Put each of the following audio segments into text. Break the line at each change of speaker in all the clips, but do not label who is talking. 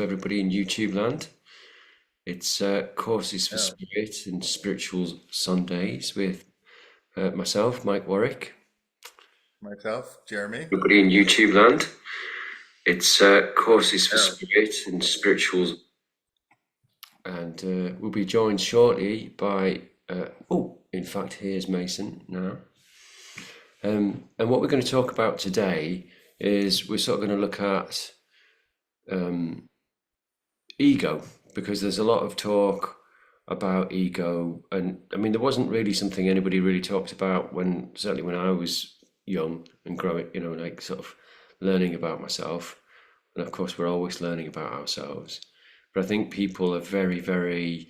Everybody in YouTube land. It's Courses for
Yeah,
Spirit and Spiritual Sundays with myself, Mike Warwick.
myself, Jeremy.
Everybody in YouTube land. It's Courses for Spirit and Spiritual, and we'll be joined shortly by. In fact, here's Mason now. And what we're going to talk about today is we're sort of going to look at ego, because there's a lot of talk about ego, and I mean there wasn't really something anybody really talked about certainly when I was young and growing, like sort of learning about myself. And of course we're always learning about ourselves, but I think people are very, very,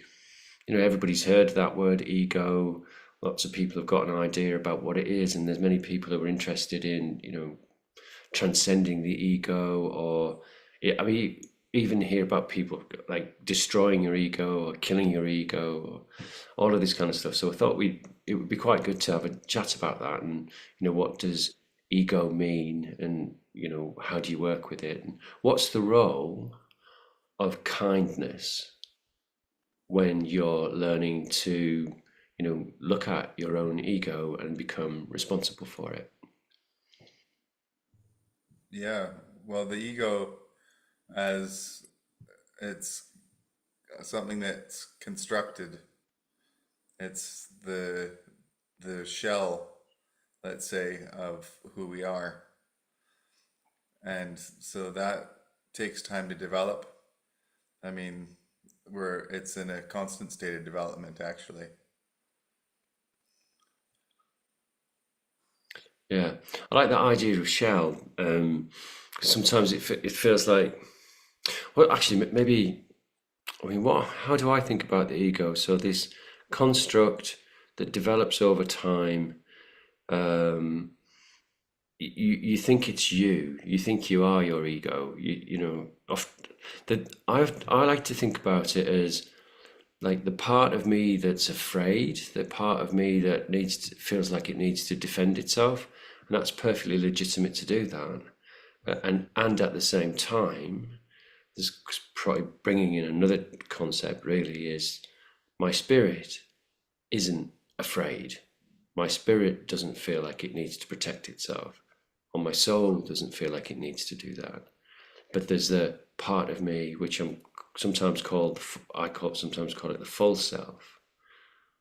everybody's heard that word ego. Lots of people have got an idea about what it is, and there's many people who are interested in transcending the ego, or I mean, even hear about people like destroying your ego or killing your ego, or all of this kind of stuff. So I thought it would be quite good to have a chat about that, and what does ego mean, and how do you work with it, and what's the role of kindness when you're learning to look at your own ego and become responsible for it.
Yeah, well, the ego, as it's something that's constructed, it's the shell, let's say, of who we are. And so that takes time to develop. I mean, it's in a constant state of development, actually.
Yeah, I like that idea of shell. 'Cause sometimes it feels like, well, actually, maybe, I mean, how do I think about the ego? So this construct that develops over time. Um, you think it's you. You think you are your ego. That I like to think about it as like the part of me that's afraid, the part of me that feels like it needs to defend itself, and that's perfectly legitimate to do that. And at the same time, there's probably bringing in another concept. Really, is my spirit isn't afraid. My spirit doesn't feel like it needs to protect itself, or my soul doesn't feel like it needs to do that. But there's the part of me which sometimes call it the false self,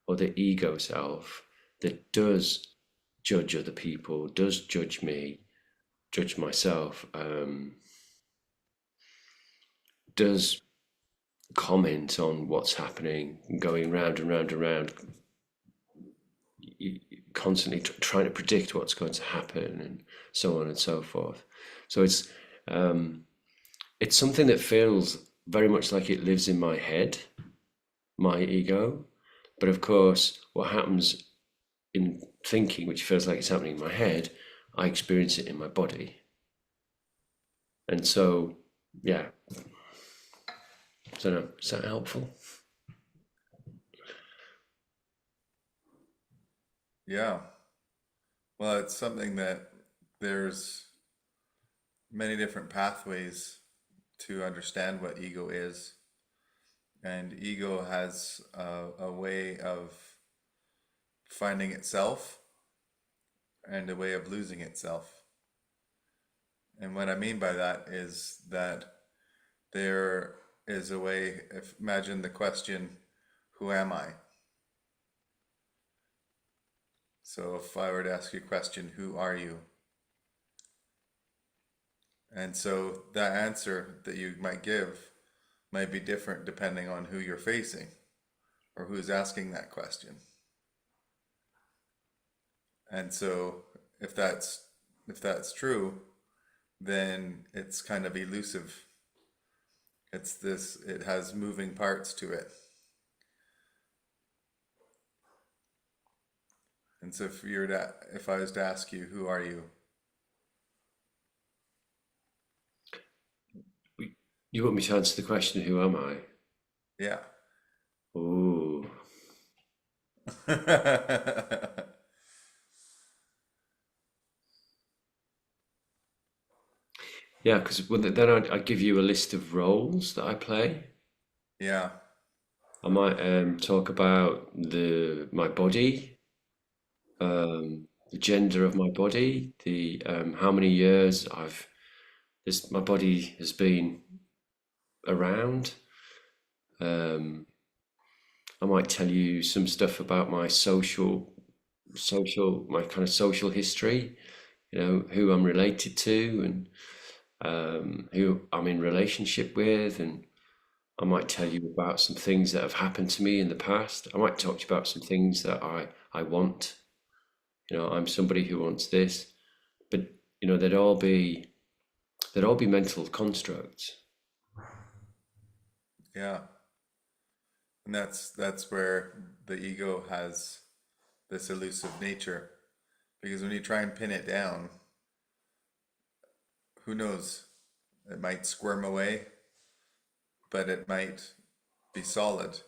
or the ego self, that does judge other people, does judge me, judge myself, does comment on what's happening, going round and round and round, constantly trying to predict what's going to happen, and so on and so forth. So it's something that feels very much like it lives in my head, my ego. But of course, what happens in thinking, which feels like it's happening in my head, I experience it in my body. And so, yeah, I don't know, is that helpful?
Yeah, well, it's something that there's many different pathways to understand what ego is. And ego has a way of finding itself and a way of losing itself. And what I mean by that is that there is a way, if imagine the question, who am I? So if I were to ask you a question, who are you? And so that answer that you might give might be different depending on who you're facing or who's asking that question. And so if that's true, then it's kind of elusive. It has moving parts to it. And so if I was to ask you, who are you?
You want me to answer the question, who am I?
Yeah.
Oh, Yeah, because then I give you a list of roles that I play.
Yeah.
I might talk about the my body, the gender of my body, the how many years I've this my body has been around. Um, I might tell you some stuff about my my kind of social history. You know, who I'm related to and who I'm in relationship with, and I might tell you about some things that have happened to me in the past. I might talk to you about some things that I want. You know, I'm somebody who wants this, but you know, they'd all be mental constructs.
Yeah. And that's where the ego has this elusive nature. Because when you try and pin it down, who knows? It might squirm away, but it might be solid.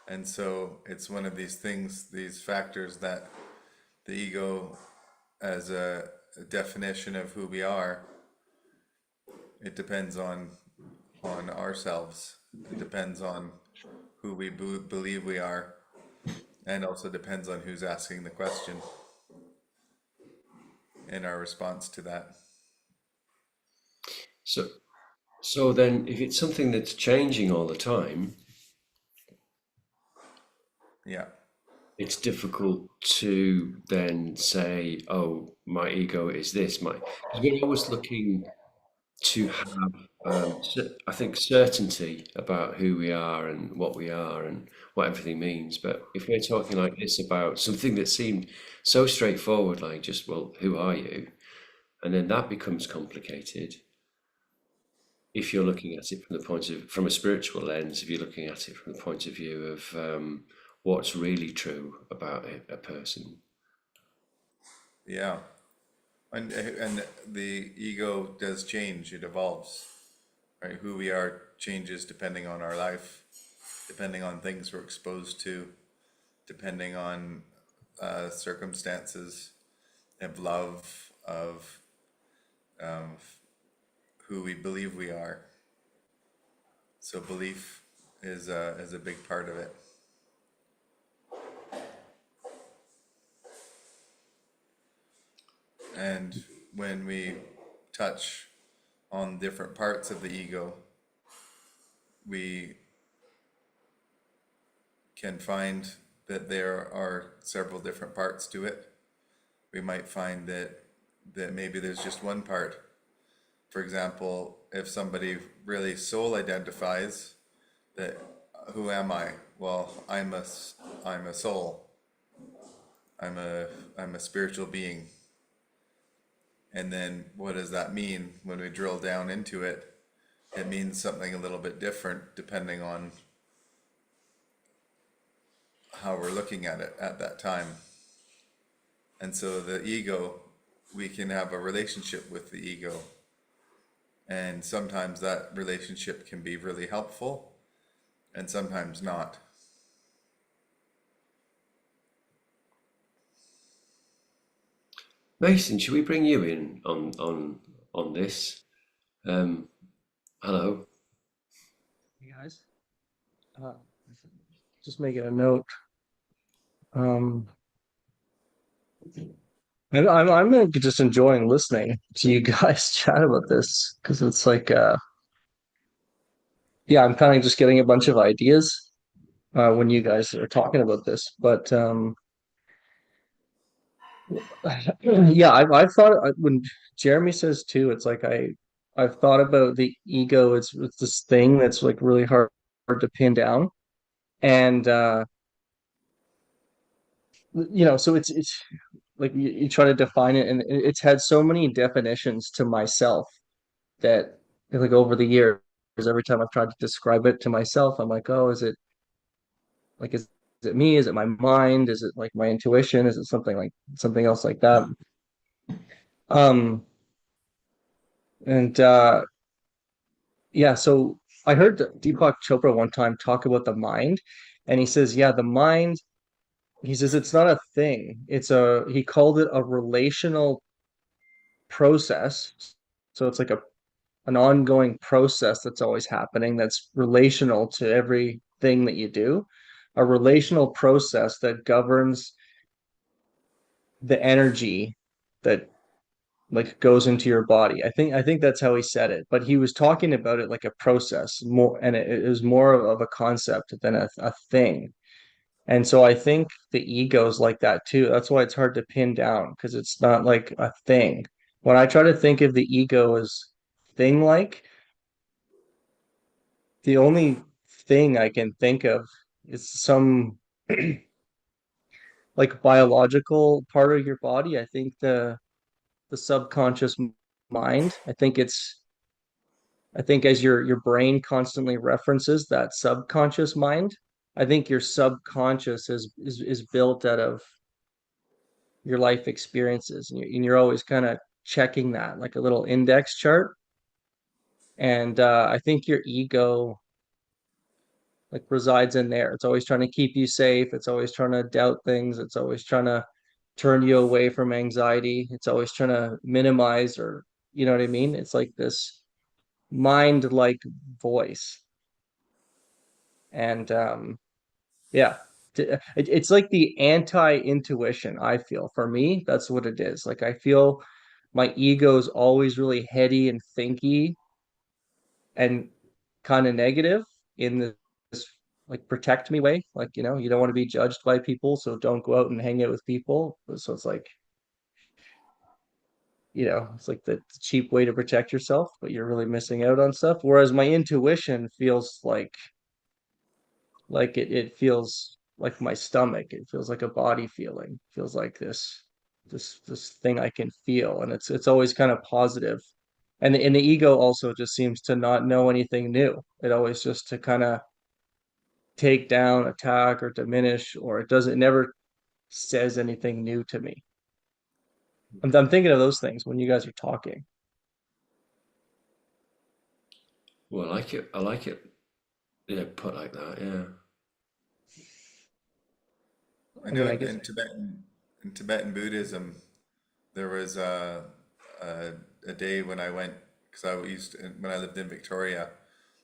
And so it's one of these things, these factors that the ego, as a definition of who we are, it depends on ourselves. It depends on who we believe we are, and also depends on who's asking the question and our response to that.
So, so then, if it's something that's changing all the time,
Yeah,
it's difficult to then say, "Oh, my ego is this." My, because we're always looking to have, I think, certainty about who we are and what everything means. But if we're talking like this about something that seemed so straightforward, like just, well, who are you? And then that becomes complicated. If you're looking at it from a spiritual lens, if you're looking at it from the point of view of what's really true about a person.
yeah. And the ego does change, it evolves, right? Who we are changes depending on our life, depending on things we're exposed to, depending on circumstances of love, of who we believe we are. So belief is a big part of it. And when we touch on different parts of the ego, we can find that there are several different parts to it. We might find that maybe there's just one part. For example, if somebody really soul identifies that, who am I? Well, I'm a soul. I'm a I'm a spiritual being. And then what does that mean when we drill down into it? It means something a little bit different depending on how we're looking at it at that time. And so the ego, we can have a relationship with the ego. And sometimes that relationship can be really helpful and sometimes not.
Mason, should we bring you in on this? Um, hello.
Hey guys, uh, just making a note. Um, I'm just enjoying listening to you guys chat about this because it's like, yeah, I'm kind of just getting a bunch of ideas when you guys are talking about this. But yeah, I've thought when Jeremy says too, it's like I've thought about the ego. It's this thing that's like really hard to pin down, and so it's like you try to define it, and it's had so many definitions to myself that like over the years, every time I've tried to describe it to myself, I'm like, oh, is it me? Is it my mind? Is it like my intuition? Is it something else like that? Um, and yeah, so I heard Deepak Chopra one time talk about the mind, and he says, yeah, the mind, he says it's not a thing. He called it a relational process. So it's like an ongoing process that's always happening that's relational to everything that you do, a relational process that governs the energy that like goes into your body. I think that's how he said it, but he was talking about it like a process more, and it was more of a concept than a thing. And so I think the ego's like that too. That's why it's hard to pin down because it's not like a thing. When I try to think of the ego as thing like, the only thing I can think of is some like biological part of your body. I think the subconscious mind. I think as your brain constantly references that subconscious mind, I think your subconscious is built out of your life experiences, and you're always kind of checking that like a little index chart. And I think your ego like resides in there. It's always trying to keep you safe. It's always trying to doubt things. It's always trying to turn you away from anxiety. It's always trying to minimize, or you know what I mean? It's like this mind like voice. And yeah, it's like the anti-intuition, I feel. For me, that's what it is. Like I feel my ego is always really heady and thinky and kind of negative in this like protect me way. Like, you don't want to be judged by people, so don't go out and hang out with people. So it's like, it's like the cheap way to protect yourself, but you're really missing out on stuff. Whereas my intuition feels like it feels like my stomach. It feels like a body feeling. It feels like this thing I can feel, and it's always kind of positive. And the ego also just seems to not know anything new. It always just to kind of take down, attack, or diminish, or it never says anything new to me. I'm thinking of those things when you guys are talking.
Well, I like it. I like it. Yeah, put like that. Yeah.
I
I mean,
know
I guess.
in Tibetan Buddhism, there was a, a day when I went, because when I lived in Victoria,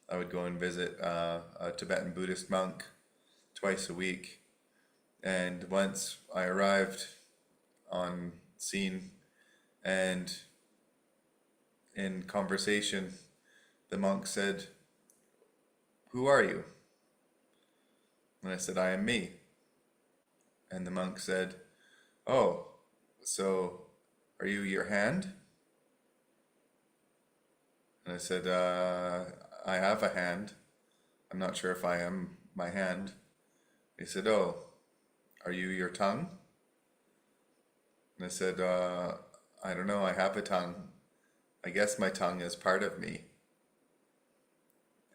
I would go and visit a Tibetan Buddhist monk twice a week. And once I arrived on scene, and in conversation, the monk said, "Who are you?" And I said, "I am me." And the monk said, "Oh, so are you your hand?" And I said, "I have a hand. I'm not sure if I am my hand." He said, "Oh, are you your tongue?" And I said, "I don't know. I have a tongue. I guess my tongue is part of me."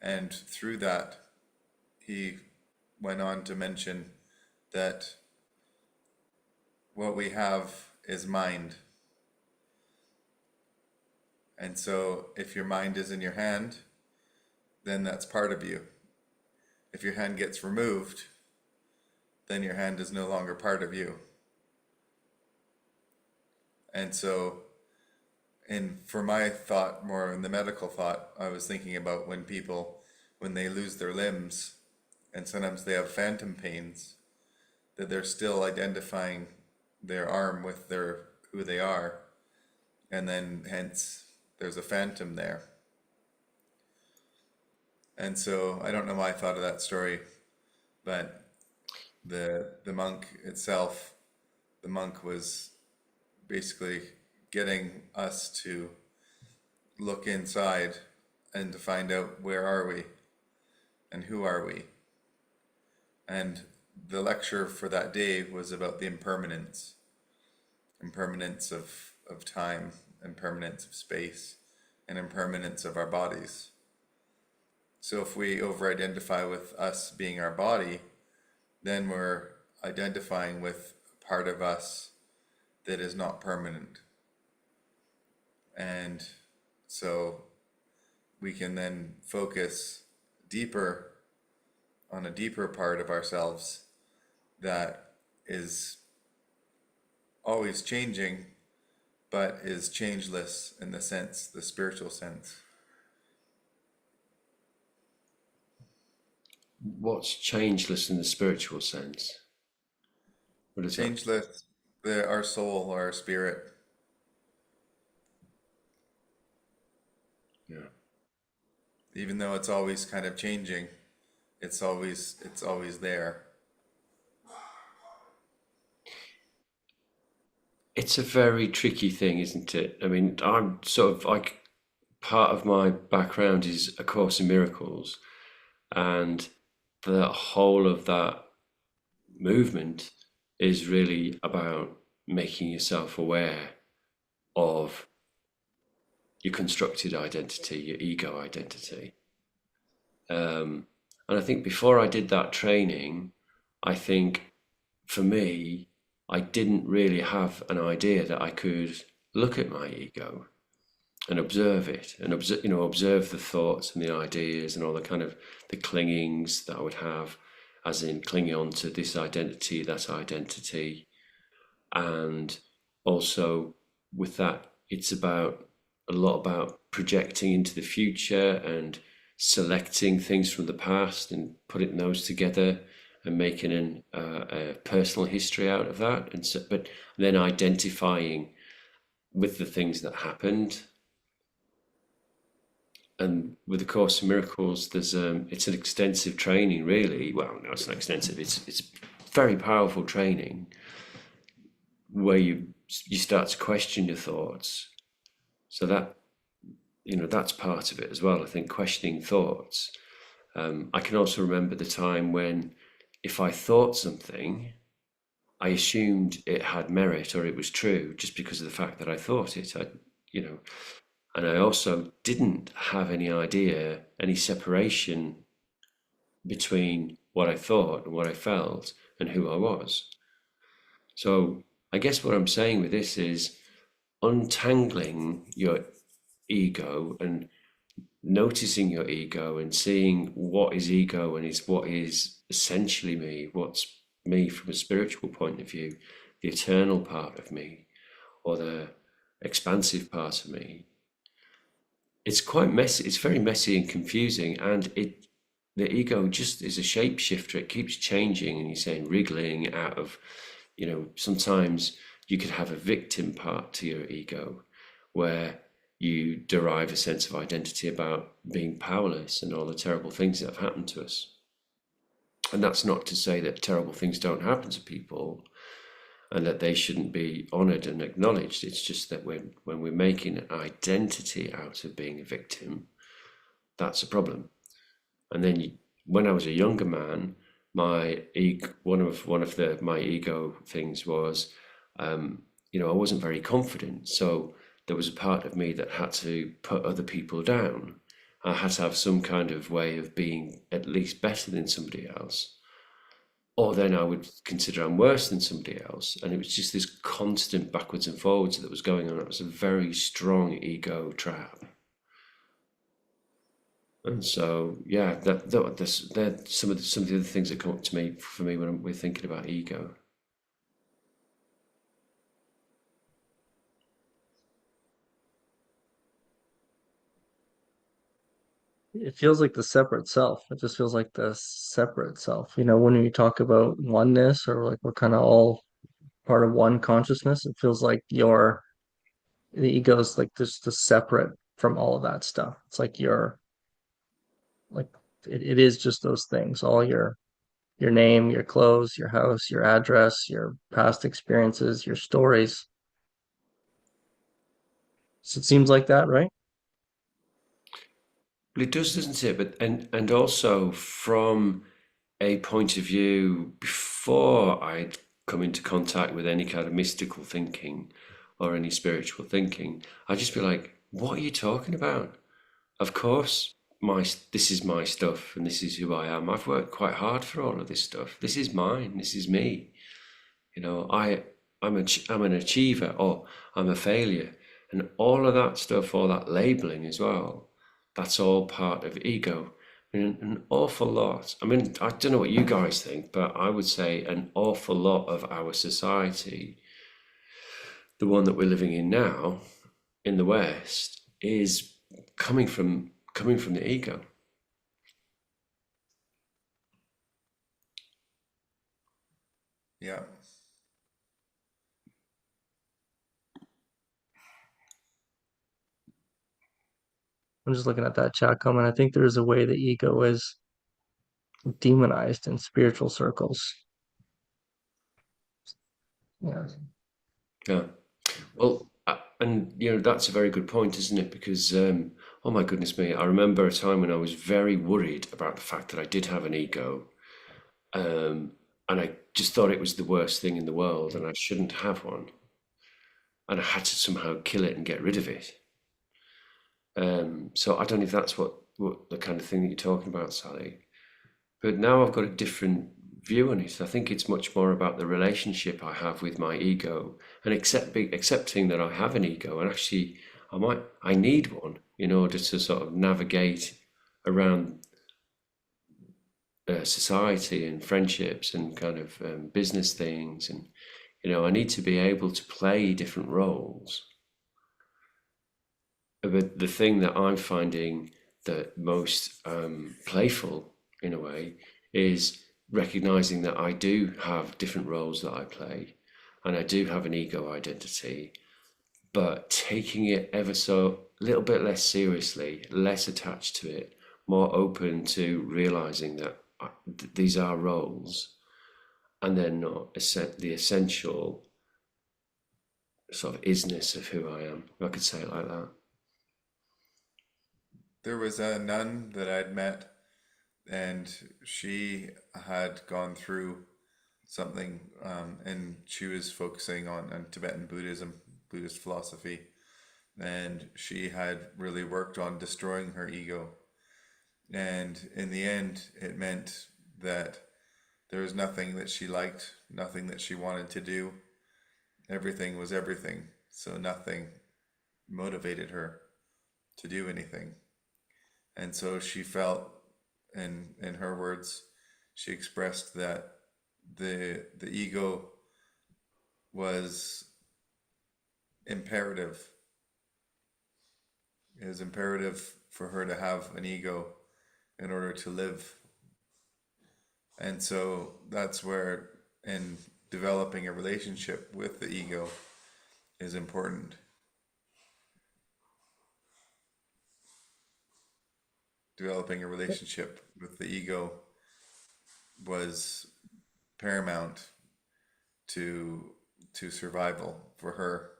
And through that, he went on to mention that what we have is mind. And so if your mind is in your hand, then that's part of you. If your hand gets removed, then your hand is no longer part of you. And so, for my thought, more in the medical thought, I was thinking about when they lose their limbs, and sometimes they have phantom pains, that they're still identifying their arm with who they are, and then hence there's a phantom there. And so I don't know why I thought of that story, but the monk itself, the monk was basically getting us to look inside and to find out where are we and who are we. And the lecture for that day was about the impermanence of time, impermanence of space, and impermanence of our bodies. So if we over-identify with us being our body, then we're identifying with part of us that is not permanent. And so we can then focus deeper on a deeper part of ourselves that is always changing, but is changeless in the sense, the spiritual sense.
What's changeless in the spiritual sense? What is that?
Changeless, our soul or our spirit,
Yeah.
even though it's always kind of changing, it's always there.
It's a very tricky thing, isn't it? I mean, I'm sort of like, part of my background is A Course in Miracles, and the whole of that movement is really about making yourself aware of your constructed identity, your ego identity. And I think before I did that training, I think for me, I didn't really have an idea that I could look at my ego and observe it, and observe the thoughts and the ideas and all the kind of the clingings that I would have, as in clinging on to this identity, that identity. And also with that, it's about a lot about projecting into the future and selecting things from the past and putting those together and making a personal history out of that. And so, but then identifying with the things that happened. And with the Course in Miracles, there's it's an extensive training, really. Well, no, it's not extensive. It's very powerful training where you start to question your thoughts. So that, that's part of it as well. I think questioning thoughts. I can also remember the time when, if I thought something, I assumed it had merit or it was true just because of the fact that I thought it. And I also didn't have any idea, any separation between what I thought and what I felt and who I was. So I guess what I'm saying with this is untangling your ego and noticing your ego and seeing what is ego and is what is essentially me, what's me from a spiritual point of view, the eternal part of me or the expansive part of me. It's quite messy. It's very messy and confusing, and the ego just is a shapeshifter. It keeps changing, and you're saying wriggling out of, sometimes you could have a victim part to your ego, where you derive a sense of identity about being powerless and all the terrible things that have happened to us. And that's not to say that terrible things don't happen to people and that they shouldn't be honored and acknowledged. It's just that when we're making an identity out of being a victim, that's a problem. And then when I was a younger man, my one of my ego things was, I wasn't very confident. So there was a part of me that had to put other people down. I had to have some kind of way of being at least better than somebody else. Or then I would consider I'm worse than somebody else. And it was just this constant backwards and forwards that was going on. It was a very strong ego trap. And so, yeah, they're some of the other things that come up to me for me when we're thinking about ego.
It feels like the separate self. It just feels like the separate self. When you talk about oneness or like we're kind of all part of one consciousness, it feels like the ego is like just the separate from all of that stuff. It's like like it is just those things, all your name, your clothes, your house, your address, your past experiences, your stories. So it seems like that, right?
Well, it does, doesn't it? But and also from a point of view, before I'd come into contact with any kind of mystical thinking or any spiritual thinking, I'd just be like, "What are you talking about? Of course, this is my stuff and this is who I am. I've worked quite hard for all of this stuff. This is mine. This is me. I'm an achiever or I'm a failure, and all of that stuff, all that labeling as well. That's all part of ego. I mean, an awful lot. I mean, I don't know what you guys think, but I would say an awful lot of our society the one that we're living in now in the West is coming from the ego.
Yeah.
I'm just looking at that chat comment. I think there's a way the ego is demonized in spiritual circles. Yeah.
Yeah. Well, and that's a very good point, isn't it? Because oh my goodness me, I remember a time when I was very worried about the fact that I did have an ego, and I just thought it was the worst thing in the world, and I shouldn't have one, and I had to somehow kill it and get rid of it. So I don't know if that's what the kind of thing that you're talking about, Sally. But now I've got a different view on it. I think it's much more about the relationship I have with my ego and accepting that I have an ego, and actually I need one in order to sort of navigate around society and friendships and kind of business things, and I need to be able to play different roles. But the thing that I'm finding the most playful in a way is recognizing that I do have different roles that I play, and I do have an ego identity, but taking it ever so a little bit less seriously, less attached to it, more open to realizing that these are roles and they're not the essential sort of isness of who I am. If I could say it like that.
There was a nun that I'd met, and she had gone through something, and she was focusing on Tibetan Buddhism, Buddhist philosophy, and she had really worked on destroying her ego. And in the end, it meant that there was nothing that she liked, nothing that she wanted to do. Everything was everything. So nothing motivated her to do anything. And so she felt, in her words, she expressed that the ego was imperative. It was imperative for her to have an ego in order to live. And so that's where, in developing a relationship with the ego, is important. Developing a relationship with the ego was paramount to survival for her,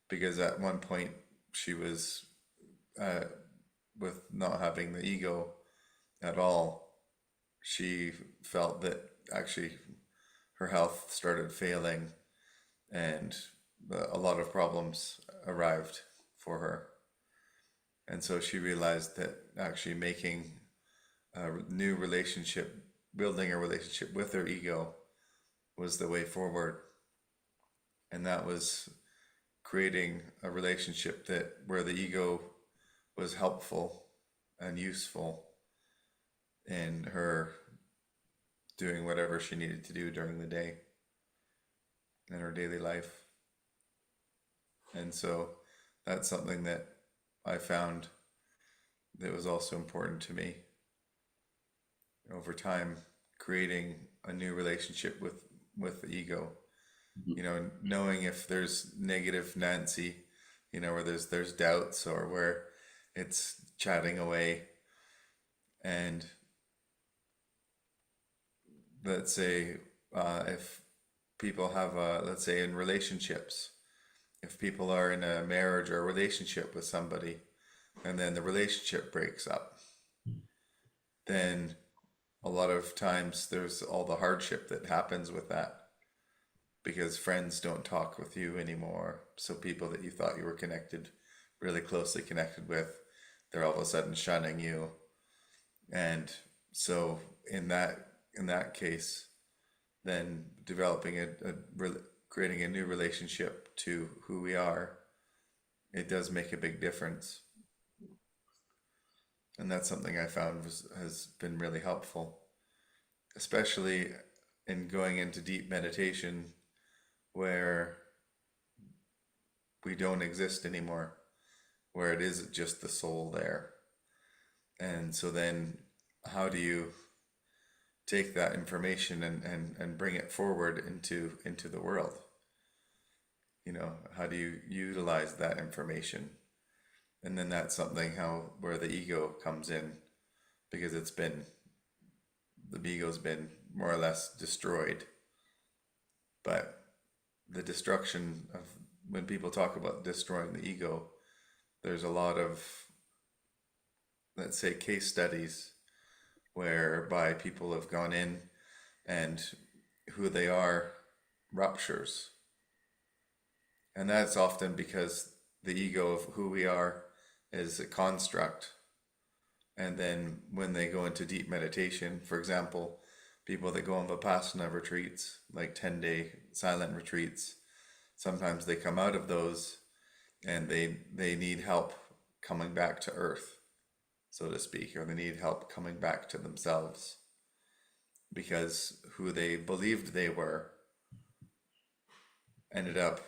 because at one point she was, uh, with not having the ego at all, she felt that actually her health started failing, and a lot of problems arrived for her. And so she realized that actually making a new relationship, building a relationship with her ego, was the way forward. And that was creating a relationship that where the ego was helpful and useful in her doing whatever she needed to do during the day in her daily life. And so that's something that I found that was also important to me over time, creating a new relationship with the ego. Knowing if there's negative Nancy, where there's doubts, or where it's chatting away. And let's say, if people have let's say in relationships, if people are in a marriage or a relationship with somebody, and then the relationship breaks up, then a lot of times there's all the hardship that happens with that, because friends don't talk with you anymore. So people that you thought you were connected, really closely connected with, they're all of a sudden shunning you. And so in that case, then creating a new relationship to who we are, it does make a big difference. And that's something I found has been really helpful, especially in going into deep meditation, where we don't exist anymore, where it is just the soul there. And so then how do you take that information and bring it forward into the world? How do you utilize that information? And then that's something where the ego comes in, because the ego's been more or less destroyed. But the destruction of, when people talk about destroying the ego, there's a lot of, let's say, case studies whereby people have gone in and who they are ruptures. And that's often because the ego of who we are is a construct. And then when they go into deep meditation, for example, people that go on Vipassana retreats, like 10-day silent retreats, sometimes they come out of those and they need help coming back to earth, so to speak, or they need help coming back to themselves, because who they believed they were ended up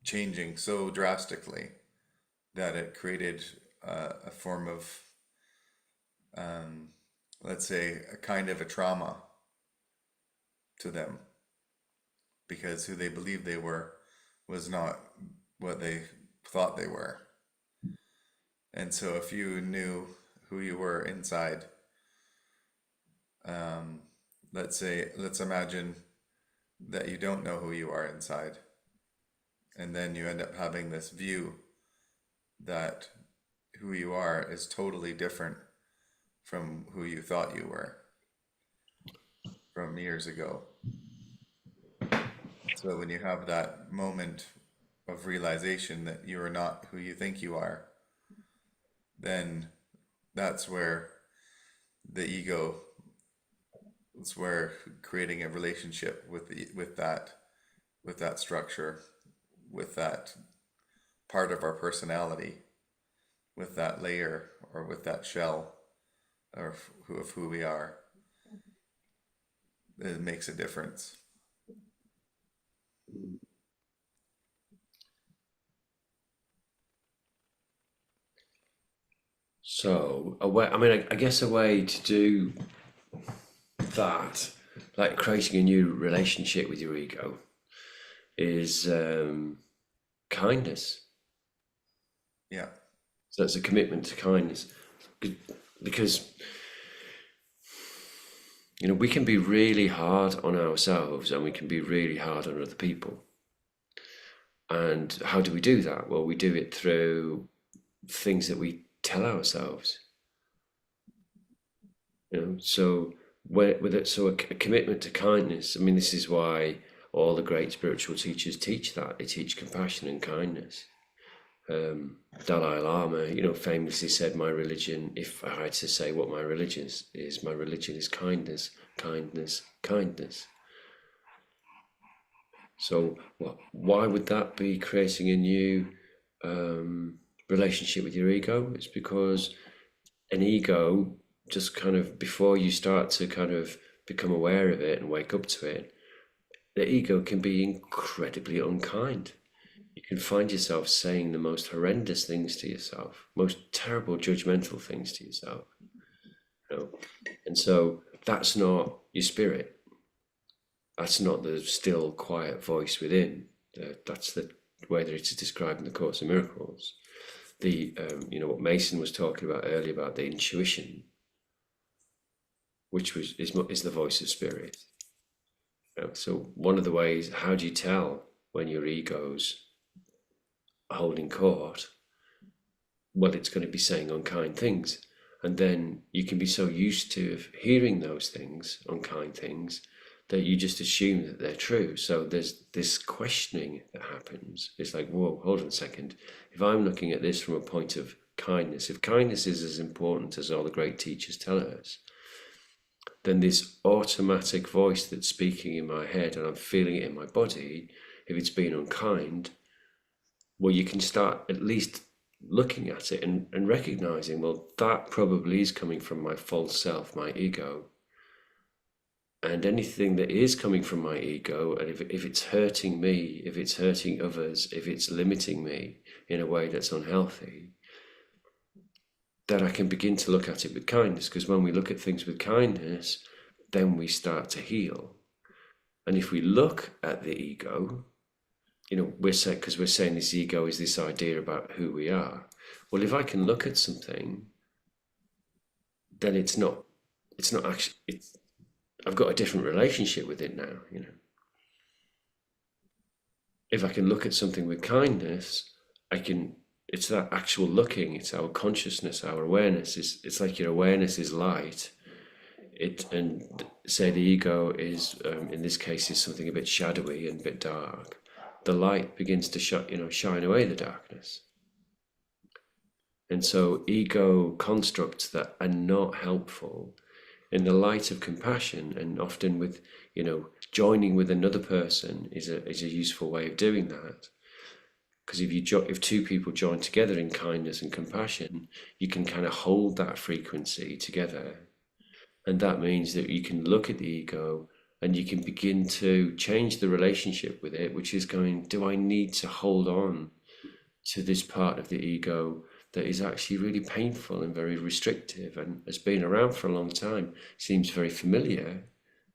changing so drastically that it created a form of, let's say, a kind of a trauma to them, because who they believed they were was not what they thought they were. And so if you knew who you were inside, let's imagine that you don't know who you are inside, and then you end up having this view that who you are is totally different from who you thought you were from years ago. So when you have that moment of realization that you are not who you think you are, then that's where the ego, it's where creating a relationship with that structure, with that part of our personality, with that layer or with that shell of who we are, it makes a difference.
So a way, I mean, I guess a way to do that, like creating a new relationship with your ego, is kindness.
Yeah.
So that's a commitment to kindness, because we can be really hard on ourselves and we can be really hard on other people. And how do we do that? Well, we do it through things that we tell ourselves. So a commitment to kindness. I mean, this is why all the great spiritual teachers teach that. They teach compassion and kindness. Dalai Lama, famously said, "My religion, if I had to say what my religion is, my religion is kindness, kindness, kindness." So, why would that be creating a new relationship with your ego? It's because an ego, just kind of before you start to kind of become aware of it and wake up to it, the ego can be incredibly unkind. You can find yourself saying the most horrendous things to yourself, most terrible judgmental things to yourself. And so that's not your spirit. That's not the still, quiet voice within. That's the way that it's described in the Course in Miracles. What Mason was talking about earlier about the intuition, which is the voice of spirit. So one of the ways, how do you tell when your ego's holding court? Well, it's going to be saying unkind things, and then you can be so used to hearing those things, unkind things, that you just assume that they're true. So there's this questioning that happens. It's like, whoa, hold on a second. If I'm looking at this from a point of kindness, if kindness is as important as all the great teachers tell us, then this automatic voice that's speaking in my head and I'm feeling it in my body, if it's being unkind, well, you can start at least looking at it and recognizing, well, that probably is coming from my false self, my ego. And anything that is coming from my ego, and if it's hurting me, if it's hurting others, if it's limiting me in a way that's unhealthy, then I can begin to look at it with kindness. Because when we look at things with kindness, then we start to heal. And if we look at the ego, we're saying, because we're saying this ego is this idea about who we are. Well, if I can look at something, then it's not actually, I've got a different relationship with it now. If I can look at something with kindness, it's that actual looking, it's our consciousness, our awareness. It's like your awareness is light. And say the ego is, in this case, is something a bit shadowy and a bit dark. The light begins to shine away the darkness. And so ego constructs that are not helpful, in the light of compassion, and often with joining with another person is a useful way of doing that. Because if two people join together in kindness and compassion, you can kind of hold that frequency together, and that means that you can look at the ego and you can begin to change the relationship with it, which is going, do I need to hold on to this part of the ego that is actually really painful and very restrictive and has been around for a long time, seems very familiar?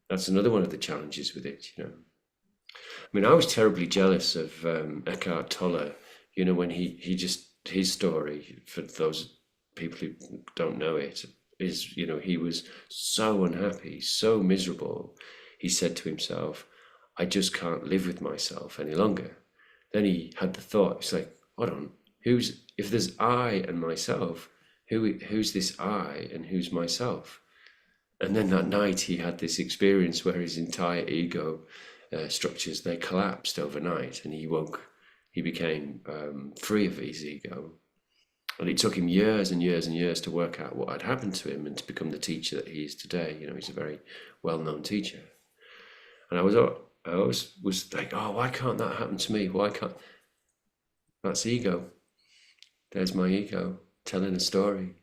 That's another one of the challenges with it. I mean, I was terribly jealous of Eckhart Tolle, when his story, for those people who don't know it, is, he was so unhappy, so miserable. He said to himself, I just can't live with myself any longer. Then he had the thought, it's like, hold on, if there's I and myself, who's this I and who's myself? And then that night he had this experience where his entire ego structures, they collapsed overnight, and he became free of his ego. And it took him years and years and years to work out what had happened to him and to become the teacher that he is today. He's a very well-known teacher. And I always was like, oh, why can't that happen to me? Why can't? That's ego. There's my ego telling a story.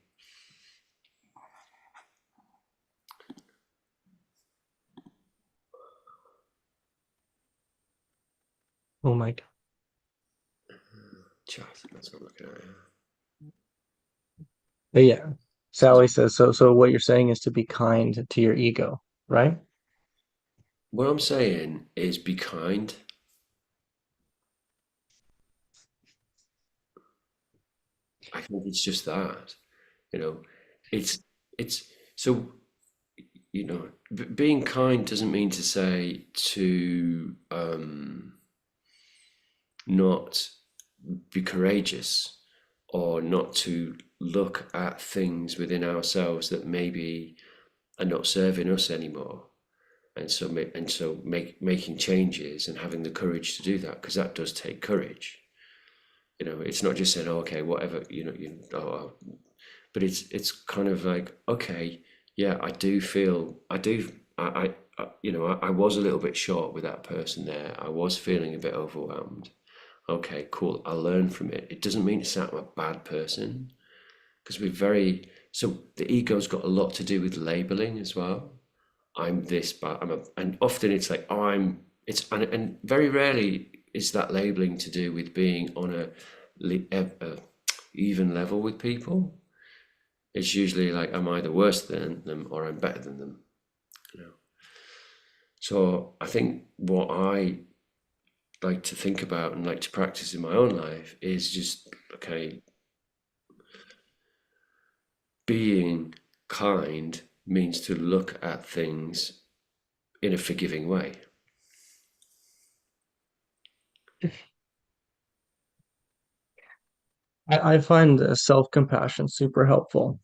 Oh my God.
Chat, that's what I'm looking at.
But yeah. Sally says, so what you're saying is to be kind to your ego, right?
What I'm saying is be kind. I think it's just that, it's so, being kind doesn't mean to say to not be courageous, or not to look at things within ourselves that maybe are not serving us anymore, and so making changes and having the courage to do that, because that does take courage. It's not just saying, oh, okay, whatever, but it's kind of like, okay, yeah, I was a little bit short with that person there. I was feeling a bit overwhelmed. Okay, cool. I'll learn from it. It doesn't mean to say I'm a bad person, because so the ego's got a lot to do with labeling as well. I'm this, but and often it's like, oh, and very rarely is that labeling to do with being on a even level with people. It's usually like, I'm either worse than them or I'm better than them. So I think what I like to think about and like to practice in my own life is just, okay, being kind means to look at things in a forgiving way.
I find self-compassion super helpful.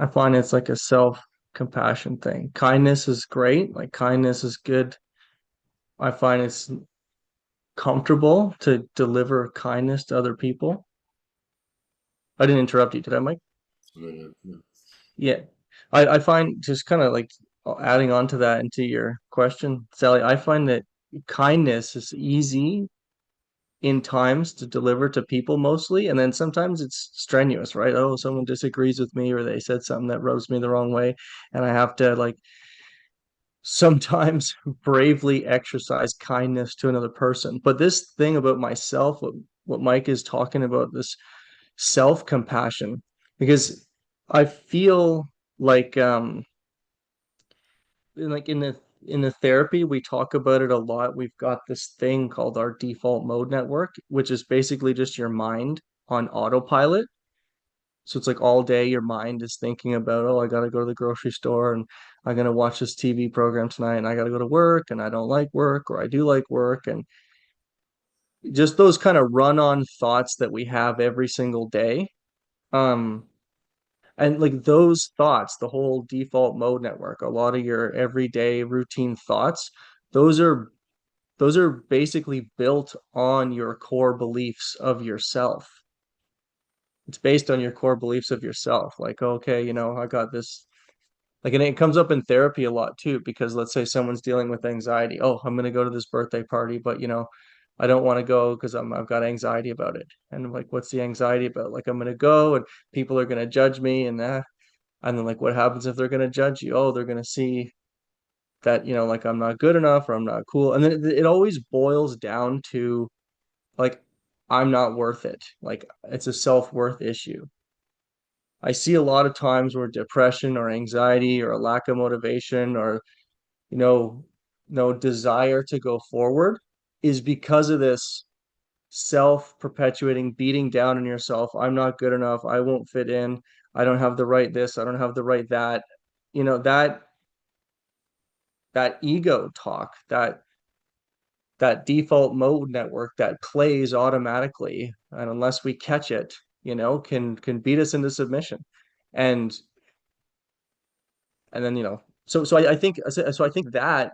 I find it's like a self-compassion thing. Kindness is great. Like kindness is good. I find it's comfortable to deliver kindness to other people. I didn't interrupt you, did I, Mike?
No, no, no.
Yeah. I find, just kind of like adding on to that into your question, Sally, I find that kindness is easy in times to deliver to people mostly, and then sometimes it's strenuous, right? Oh, someone disagrees with me or they said something that rubs me the wrong way, and I have to like sometimes bravely exercise kindness to another person. But this thing about myself, what Mike is talking about, this self-compassion, because I feel like like in the therapy we talk about it a lot. We've got this thing called our default mode network, which is basically just your mind on autopilot. So it's like all day your mind is thinking about, oh, I gotta go to the grocery store and I'm gonna watch this TV program tonight and I gotta go to work and I don't like work or I do like work, and just those kind of run-on thoughts that we have every single day. Um, and like those thoughts, the whole default mode network, a lot of your everyday routine thoughts, those are those are basically built on your core beliefs of yourself. It's based on your core beliefs of yourself. Like, okay, I got this. Like, and it comes up in therapy a lot too, because let's say someone's dealing with anxiety. Oh, I'm gonna go to this birthday party, but I don't want to go because I've got anxiety about it. And I'm like, what's the anxiety about? Like, I'm gonna go and people are gonna judge me, and then like, what happens if they're gonna judge you? Oh, they're gonna see that, like I'm not good enough or I'm not cool. And then it always boils down to like, I'm not worth it. Like, it's a self-worth issue. I see a lot of times where depression or anxiety or a lack of motivation or you know, no desire to go forward is because of this self-perpetuating beating down on yourself. I'm not good enough. I won't fit in. I don't have the right this. I don't have the right that. That ego talk, that default mode network that plays automatically, and unless we catch it, can beat us into submission. And and then I think that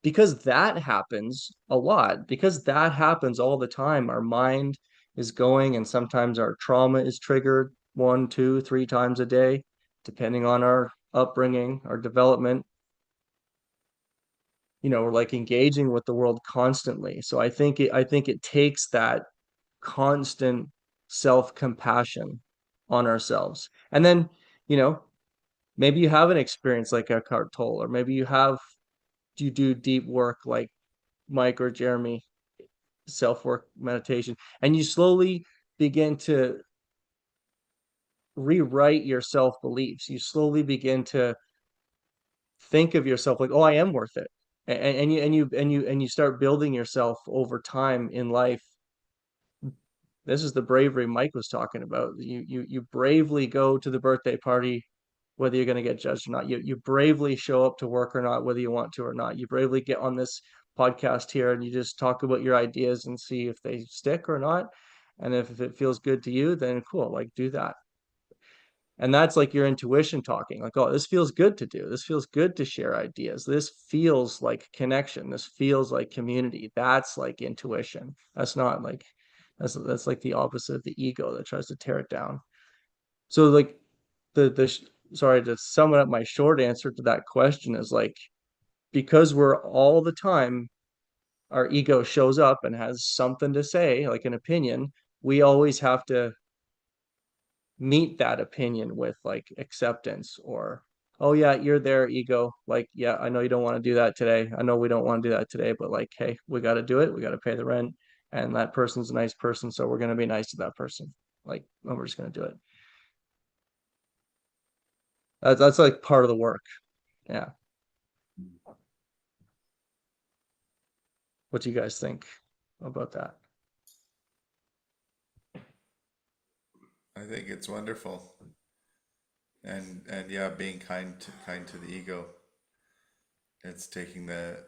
because that happens a lot, because that happens all the time, our mind is going, and sometimes our trauma is triggered one, two, three times a day, depending on our upbringing, our development. We're like engaging with the world constantly. So I think it takes that constant self-compassion on ourselves. And then, you know, maybe you have an experience like Eckhart Tolle, or maybe you do deep work like Mike or Jeremy, self-work meditation, and you slowly begin to rewrite your self-beliefs. You slowly begin to think of yourself like, oh, I am worth it. And you start building yourself over time in life. This is the bravery Mike was talking about. You bravely go to the birthday party, whether you're going to get judged or not. You bravely show up to work or not, whether you want to or not. You bravely get on this podcast here and you just talk about your ideas and see if they stick or not. And if it feels good to you, then cool, like do that. And that's like your intuition talking, like, oh, this feels good to do. This feels good to share ideas. This feels like connection. This feels like community. That's like intuition. That's not like that's like the opposite of the ego that tries to tear it down. So like the sorry, to sum it up, my short answer to that question is like, because we're all the time, our ego shows up and has something to say, like an opinion, we always have to meet that opinion with like acceptance, or oh yeah, you're there, ego, like, yeah, I know you don't want to do that today, I know we don't want to do that today, but like, hey, we got to do it, we got to pay the rent, and that person's a nice person, so we're going to be nice to that person, like, and we're just going to do it. That's like part of the work. Yeah. What do you guys think about that?
I think it's wonderful. And yeah, being kind to the ego. It's taking the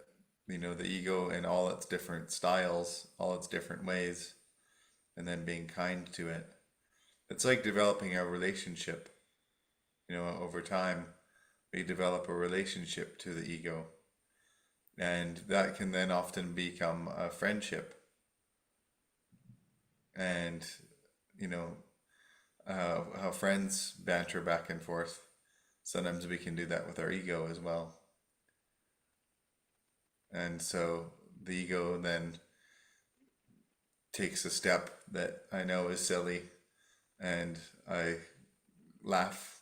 ego in all its different styles, all its different ways, and then being kind to it. It's like developing a relationship. Over time, we develop a relationship to the ego, and that can then often become a friendship. And you know, how friends banter back and forth. Sometimes we can do that with our ego as well. And so the ego then takes a step that I know is silly, and I laugh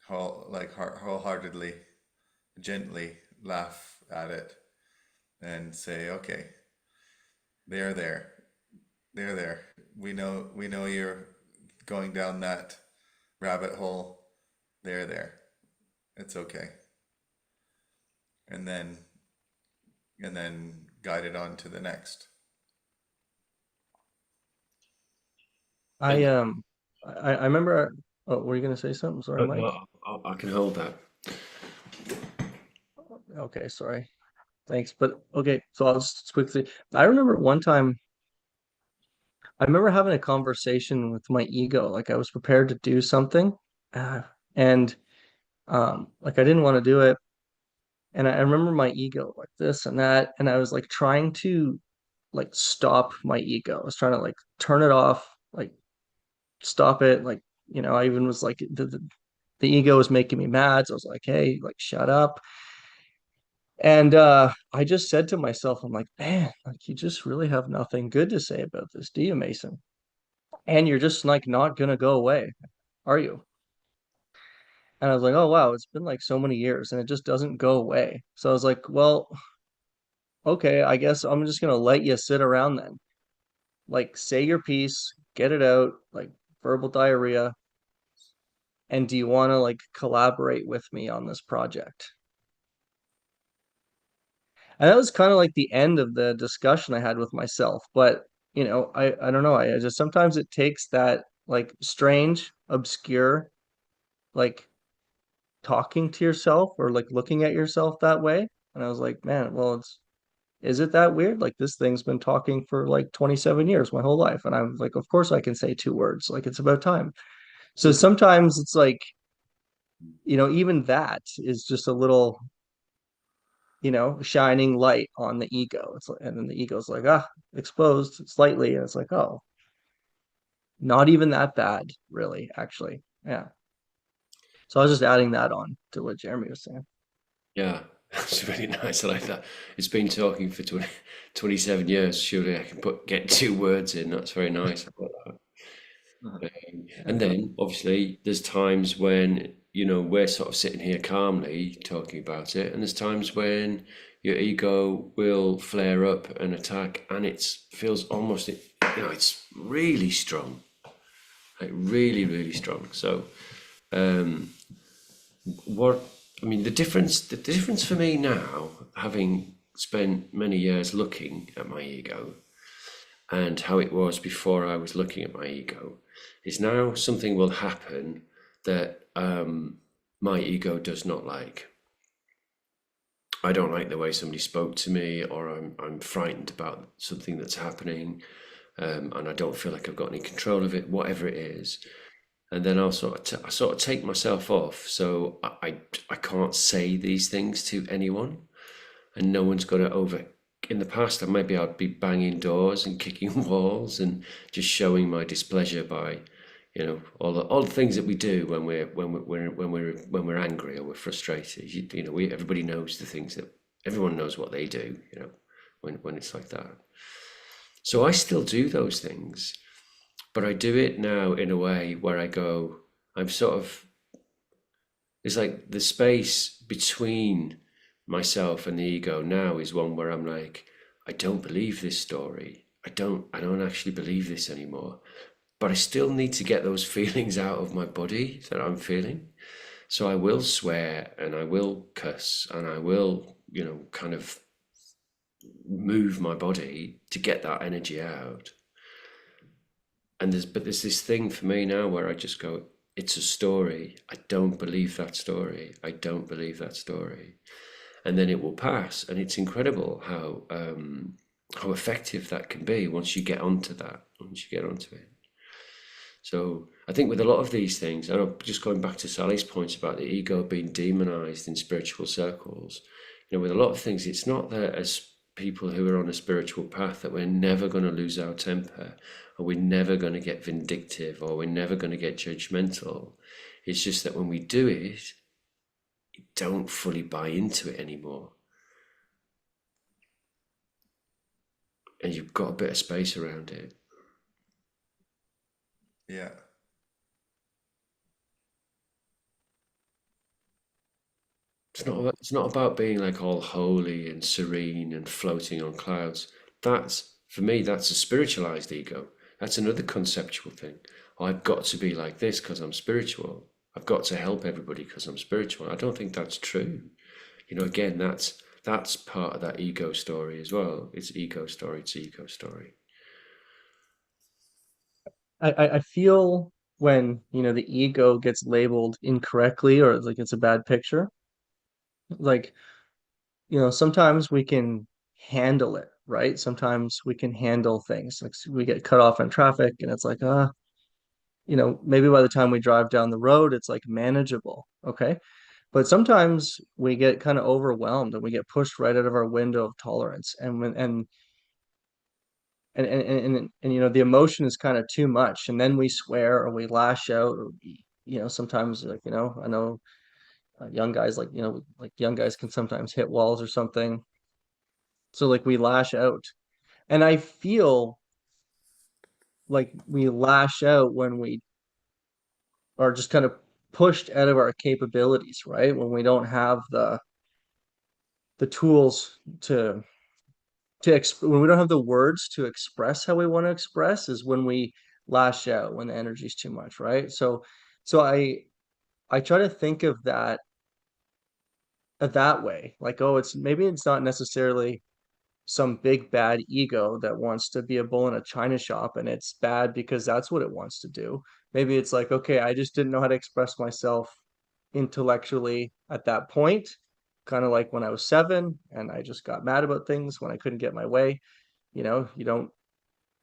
wholeheartedly, gently laugh at it and say, okay, they're there. They're there. We know you're going down that rabbit hole. They're there. It's okay. And then guide it on to the next.
I
And
um I remember. Oh, were you gonna say something? Sorry, Mike.
no, I can hold that.
Okay, sorry. Thanks. But okay, so I'll just quickly. I remember one time. I remember having a conversation with my ego. Like I was prepared to do something, uh, and like I didn't want to do it. And I remember my ego like this and that, and I was like trying to like stop my ego. I was trying to like turn it off, like stop it. Like, I even was like the ego was making me mad. So I was like, hey, like shut up. And I just said to myself, I'm like, man, like you just really have nothing good to say about this, do you, Mason? And you're just like not gonna go away, are you? And I was like, oh wow, it's been like so many years and it just doesn't go away. So I was like, well, okay, I guess I'm just gonna let you sit around then. Like say your piece, get it out, like verbal diarrhea. And do you want to like collaborate with me on this project? And that was kind of like the end of the discussion I had with myself. But, I don't know. I just sometimes it takes that like strange, obscure, like talking to yourself or like looking at yourself that way. And I was like, man, well, is it that weird? Like this thing's been talking for like 27 years, my whole life. And I'm like, of course I can say two words. Like it's about time. So sometimes it's like, even that is just a little, shining light on the ego. And then the ego's like, exposed slightly. And it's like, oh, not even that bad, really, actually. Yeah. So I was just adding that on to what Jeremy was saying.
Yeah, it's really nice. I like that. It's been talking for 27 years. Surely I can get two words in. That's very nice. I like that. And
Yeah.
then obviously there's times when, we're sort of sitting here calmly talking about it, and there's times when your ego will flare up and attack, and it feels almost, it's really strong, like really, really strong. So, um, what I mean, the difference for me now, having spent many years looking at my ego and how it was before I was looking at my ego, is now something will happen that my ego does not like. I don't like the way somebody spoke to me, or I'm frightened about something that's happening, and I don't feel like I've got any control of it, whatever it is. And then I'll I sort of take myself off, so I can't say these things to anyone, and no one's going to over. In the past, maybe I'd be banging doors and kicking walls and just showing my displeasure by, all the things that we do when we're angry or we're frustrated. Everybody knows the things that everyone knows what they do. When it's like that. So I still do those things, but I do it now in a way where I go. I'm sort of It's like the space between myself and the ego now is one where I'm like, I don't believe this story. I don't actually believe this anymore. But I still need to get those feelings out of my body that I'm feeling. So I will swear and I will cuss and I will, kind of move my body to get that energy out. But there's this thing for me now where I just go, it's a story. I don't believe that story. I don't believe that story. And then it will pass. And it's incredible how effective that can be once you get onto that, once you get onto it. So I think with a lot of these things, and I'm just going back to Sally's points about the ego being demonized in spiritual circles, with a lot of things, it's not that as people who are on a spiritual path that we're never going to lose our temper, or we're never going to get vindictive, or we're never going to get judgmental. It's just that when we do it, you don't fully buy into it anymore. And you've got a bit of space around it.
Yeah.
It's not about being like all holy and serene and floating on clouds. That's for me, that's a spiritualized ego. That's another conceptual thing. I've got to be like this because I'm spiritual. I've got to help everybody because I'm spiritual. I don't think that's true. Again, that's part of that ego story as well. It's ego story, it's ego story.
I feel when, the ego gets labeled incorrectly or like it's a bad picture, like, sometimes we can handle it, right? Sometimes we can handle things. Like we get cut off in traffic and it's like, maybe by the time we drive down the road, it's like manageable. Okay. But sometimes we get kind of overwhelmed and we get pushed right out of our window of tolerance. And the emotion is kind of too much. And then we swear or we lash out or, sometimes like, I know young guys like young guys can sometimes hit walls or something. So like we lash out. And I feel like we lash out when we are just kind of pushed out of our capabilities, right? When we don't have the tools when we don't have the words to express how we want to express is when we lash out, when the energy is too much, right? So I try to think of that way. Like, oh, it's not necessarily some big bad ego that wants to be a bull in a china shop and it's bad because that's what it wants to do. Maybe it's like, okay, I just didn't know how to express myself intellectually at that point, kind of like when I was 7 and I just got mad about things when I couldn't get my way. You don't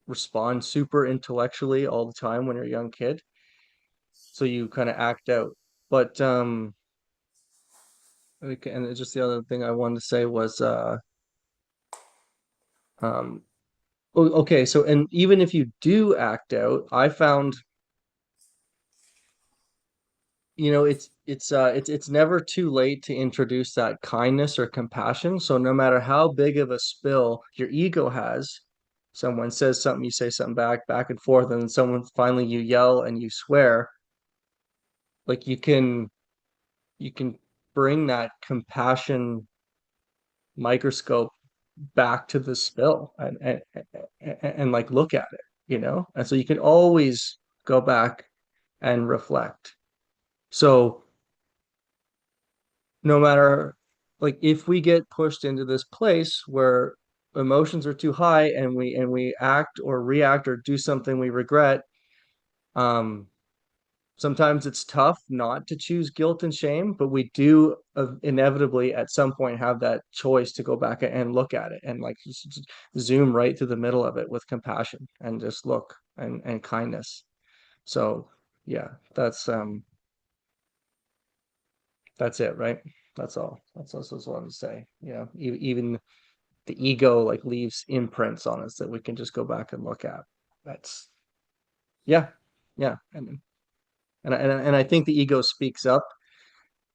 respond super intellectually all the time when you're a young kid, so you kind of act out. But and it's just the other thing I wanted to say was um okay, so and even if you do act out, I found, it's never too late to introduce that kindness or compassion. So no matter how big of a spill your ego has, someone says something, you say something back and forth, and then someone finally you yell and you swear, like you can bring that compassion microscope back to the spill and like look at it. And so you can always go back and reflect. So no matter, like, if we get pushed into this place where emotions are too high and we act or react or do something we regret, um sometimes it's tough not to choose guilt and shame, but we do inevitably at some point have that choice to go back and look at it and like just zoom right through the middle of it with compassion and just look and kindness. So yeah, that's it, right? That's all. That's what I wanted to say. Even the ego like leaves imprints on us that we can just go back and look at. That's yeah, yeah, and I think the ego speaks up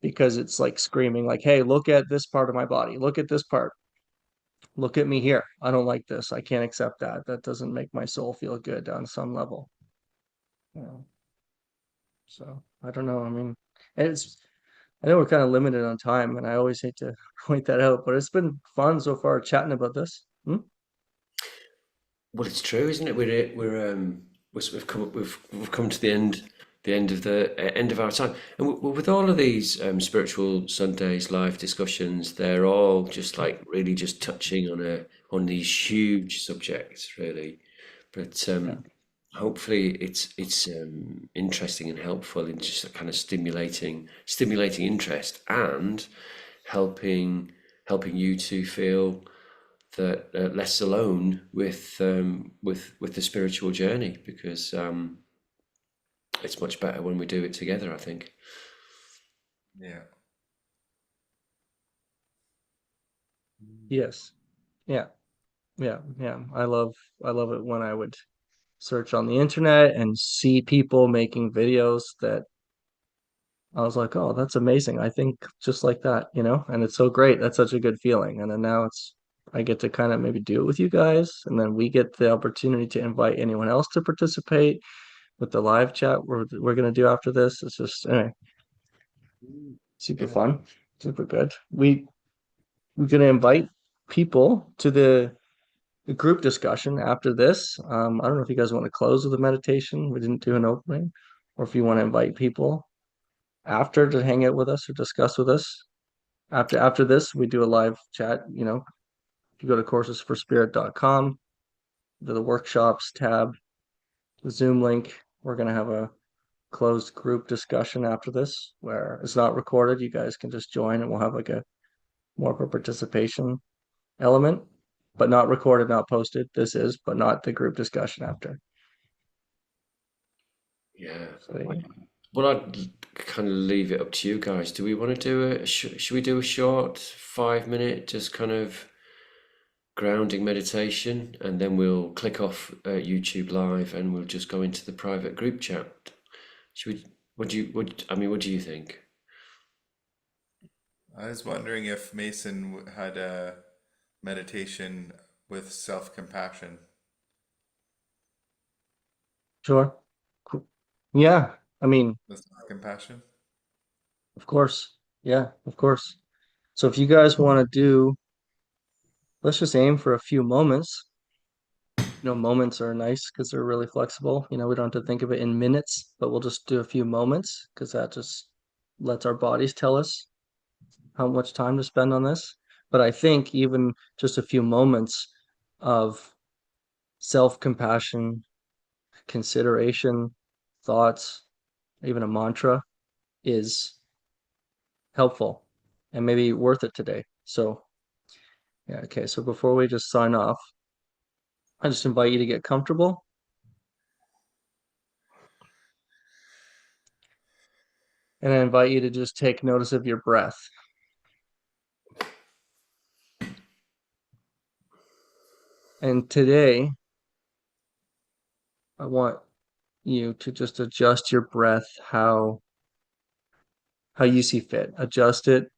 because it's like screaming like, hey, look at this part of my body, look at this part, look at me here, I don't like this, I can't accept that doesn't make my soul feel good on some level. you know so I don't know, I mean, and I know we're kind of limited on time and I always hate to point that out, but it's been fun so far chatting about this.
Well, it's true, isn't it? We've come to the end of our time, and with all of these spiritual Sundays live discussions, they're all just like really just touching on these huge subjects, really. But
Yeah.
hopefully, it's interesting and helpful in just kind of stimulating interest and helping helping you to feel that less alone with the spiritual journey because it's much better when we do it together, I think.
Yeah.
Yes. Yeah. Yeah. I love it when I would search on the internet and see people making videos that I was like, oh, that's amazing. I think just like that. And it's so great. That's such a good feeling. And then now I get to kind of maybe do it with you guys. And then we get the opportunity to invite anyone else to participate with the live chat we're going to do after this. It's just anyway, super
Yeah.
fun. Super good. We're gonna invite people to the group discussion after this. I don't know if you guys want to close with a meditation. We didn't do an opening, or if you want to invite people after to hang out with us or discuss with us. After this, we do a live chat. If you go to CoursesForSpirit.com, to the workshops tab, the Zoom link, we're gonna have a closed group discussion after this where it's not recorded. You guys can just join and we'll have like a more of a participation element, but not recorded, not posted. This is, but not the group discussion after.
Yeah.
So yeah.
Well, I'd kind of leave it up to you guys. Do we want to do should we do a short 5 minute, just kind of grounding meditation, and then we'll click off YouTube Live and we'll just go into the private group chat? Should we? What do you think?
I was wondering if Mason had a meditation with self-compassion.
Sure. Cool. Yeah. I mean,
The self-compassion?
of course. Yeah, of course. So if you guys want to do, let's just aim for a few moments. Moments are nice because they're really flexible. We don't have to think of it in minutes, but we'll just do a few moments because that just lets our bodies tell us how much time to spend on this. But I think even just a few moments of self-compassion, consideration, thoughts, even a mantra is helpful and maybe worth it today. So, yeah, okay. So before we just sign off, I just invite you to get comfortable and I invite you to just take notice of your breath. And today, I want you to just adjust your breath how you see fit. Adjust it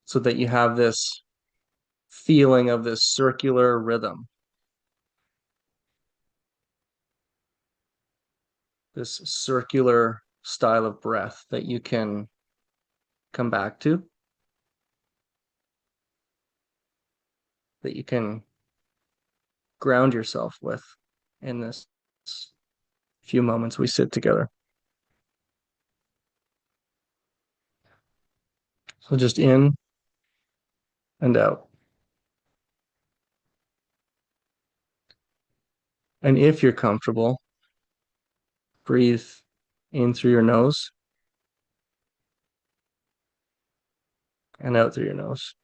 so that you have this feeling of this circular rhythm, this circular style of breath that you can come back to, that you can ground yourself with in this few moments we sit together. So just in and out. And if you're comfortable, breathe in through your nose and out through your nose.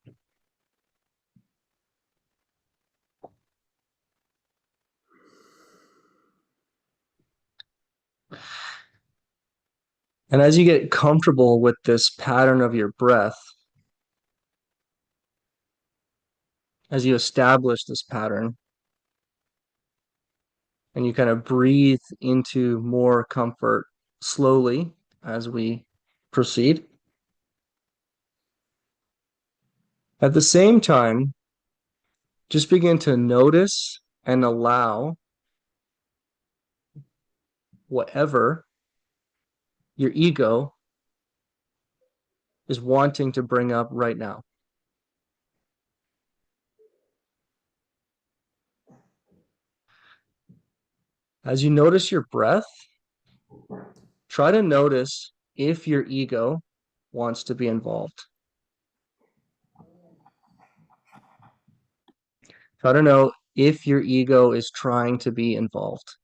And as you get comfortable with this pattern of your breath, as you establish this pattern and you kind of breathe into more comfort slowly as we proceed, at the same time, just begin to notice and allow whatever your ego is wanting to bring up right now. As you notice your breath, try to notice if your ego wants to be involved. Try to know if your ego is trying to be involved.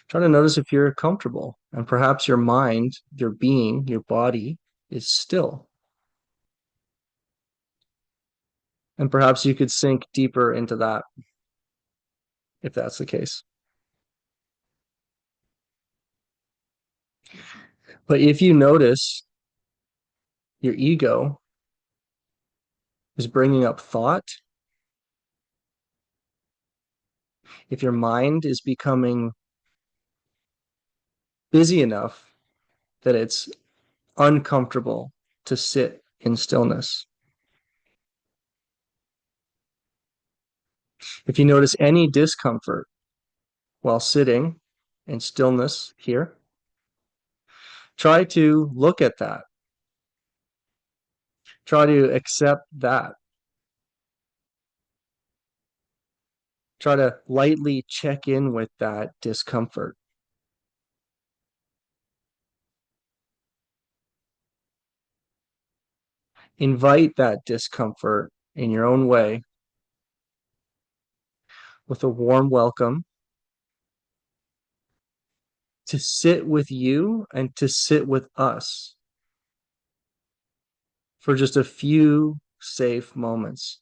Try to notice if you're comfortable and perhaps your mind, your being, your body is still. And perhaps you could sink deeper into that if that's the case. But if you notice your ego is bringing up thought, if your mind is becoming busy enough that it's uncomfortable to sit in stillness, if you notice any discomfort while sitting and stillness here. Try to look at that. Try to accept that. Try to lightly check in with that discomfort. Invite that discomfort in your own way with a warm welcome to sit with you and to sit with us for just a few safe moments.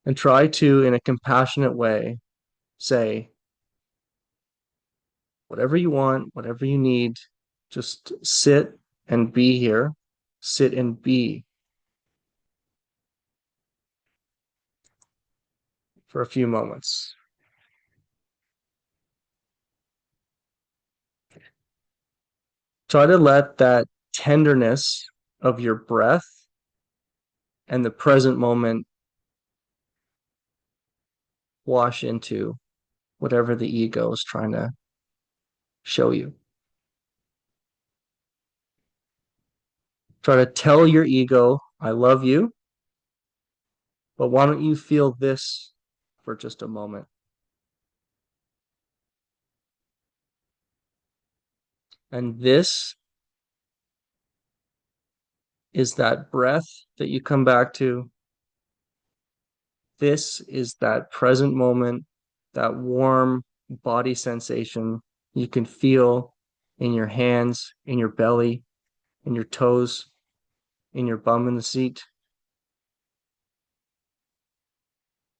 And try to, in a compassionate way, say, whatever you want, whatever you need, just sit and be here. Sit and be for a few moments. Try to let that tenderness of your breath and the present moment wash into whatever the ego is trying to show you. Try to tell your ego, I love you, but why don't you feel this for just a moment? And this is that breath that you come back to. This is that present moment, that warm body sensation you can feel in your hands, in your belly, in your toes, in your bum in the seat.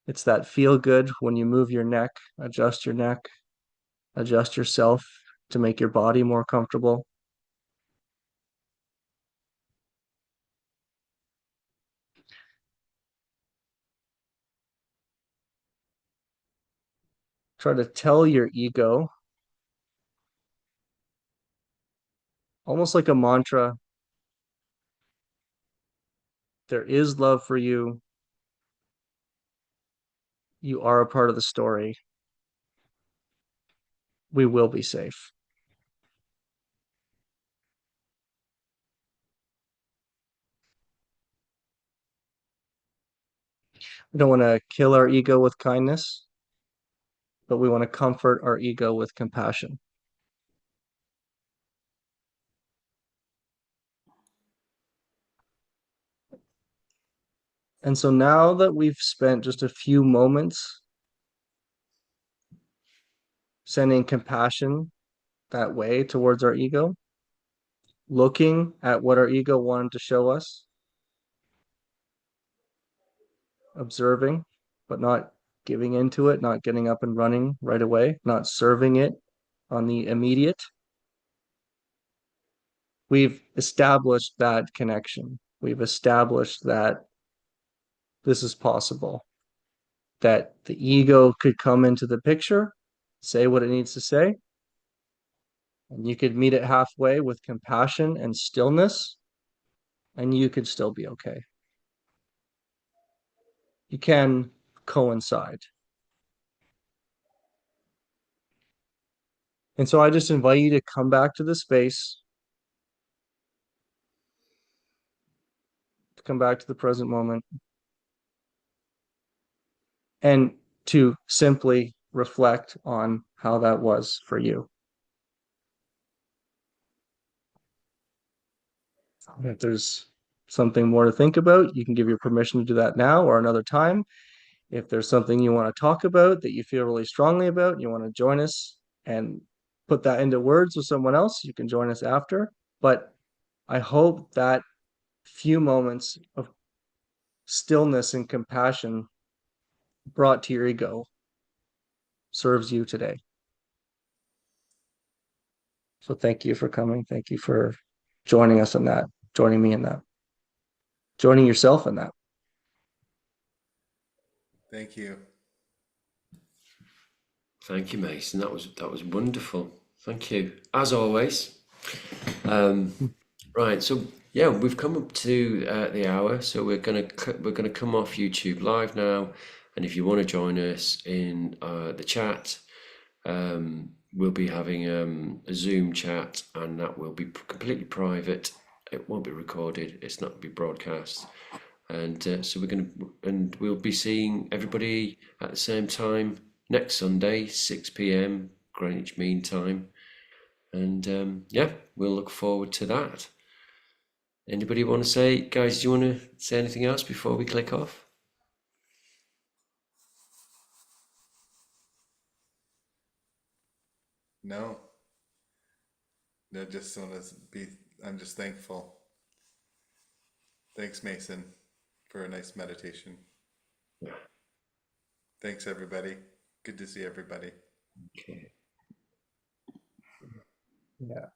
It's that feel good when you move your neck, adjust yourself to make your body more comfortable. Try to tell your ego, almost like a mantra, there is love for you. You are a part of the story. We will be safe. We don't want to kill our ego with kindness, but we want to comfort our ego with compassion. And so now that we've spent just a few moments sending compassion that way towards our ego, looking at what our ego wanted to show us, observing, but not giving into it, not getting up and running right away, not serving it on the immediate. We've established that connection. We've established that this is possible, that the ego could come into the picture, say what it needs to say, and you could meet it halfway with compassion and stillness, and you could still be okay. You can coincide. And so I just invite you to come back to the space, to come back to the present moment, and to simply reflect on how that was for you. If there's something more to think about, you can give your permission to do that now or another time. If there's something you want to talk about that you feel really strongly about, you want to join us and put that into words with someone else, you can join us after. But I hope that few moments of stillness and compassion brought to your ego serves you today. So thank you for coming. Thank you for joining us in that, joining me in that, joining yourself in that.
Thank you.
Thank you, Mason. That was wonderful. Thank you, as always. Right, so yeah, we've come up to the hour, so we're gonna come off YouTube Live now. And if you want to join us in the chat, we'll be having a Zoom chat, and that will be completely private. It won't be recorded. It's not be broadcast. And so we'll be seeing everybody at the same time next Sunday, 6 p.m. Greenwich Mean Time. And yeah, we'll look forward to that. Anybody want to say, guys, do you want to say anything else before we click off?
No, I just want to be, I'm just thankful. Thanks, Mason, for a nice meditation.
Yeah.
Thanks, everybody. Good to see everybody.
Okay.
Yeah,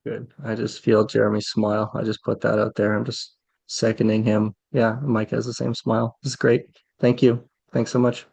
good. I just feel Jeremy's smile. I just put that out there. I'm just seconding him. Yeah, Mike has the same smile. This is great. Thank you. Thanks so much.